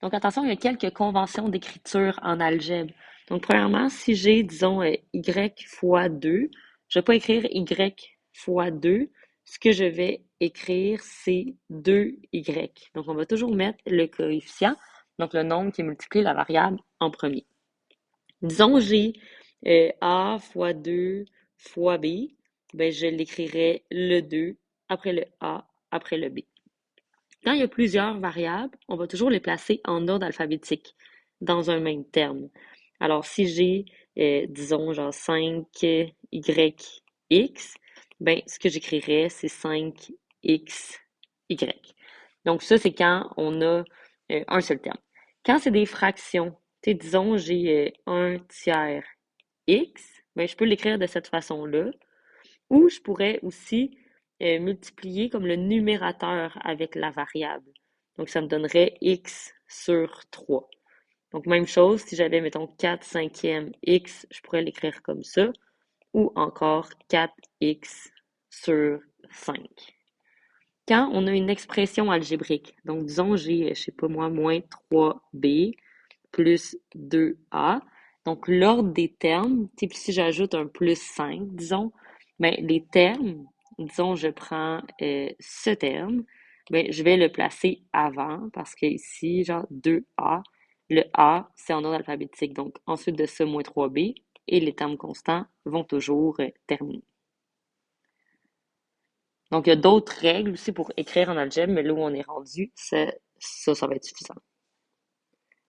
Donc, attention, il y a quelques conventions d'écriture en algèbre. Donc, premièrement, si j'ai, disons, Y fois 2, je ne vais pas écrire Y fois 2. Ce que je vais écrire, c'est 2Y. Donc, on va toujours mettre le coefficient, donc le nombre qui multiplie la variable en premier. Disons, j'ai A fois 2 fois B, ben, je l'écrirai le 2 après le A, après le B. Quand il y a plusieurs variables, on va toujours les placer en ordre alphabétique dans un même terme. Alors, si j'ai, disons, genre 5YX, ben, ce que j'écrirais, c'est 5XY. Donc, ça, c'est quand on a un seul terme. Quand c'est des fractions, disons, j'ai 1 tiers X, ben, je peux l'écrire de cette façon-là. Ou je pourrais aussi multiplier comme le numérateur avec la variable. Donc, ça me donnerait x sur 3. Donc, même chose, si j'avais, mettons, 4 cinquièmes x, je pourrais l'écrire comme ça. Ou encore 4x sur 5. Quand on a une expression algébrique, donc disons, j'ai, je sais pas moi, moins 3b plus 2a. Donc, l'ordre des termes, si j'ajoute un plus 5, disons, ben, les termes, disons, je prends ce terme, ben, je vais le placer avant parce que ici, genre 2a, le a, c'est en ordre alphabétique. Donc, ensuite de ça, moins 3b, et les termes constants vont toujours terminer. Donc, il y a d'autres règles aussi pour écrire en algèbre, mais là où on est rendu, ça va être suffisant.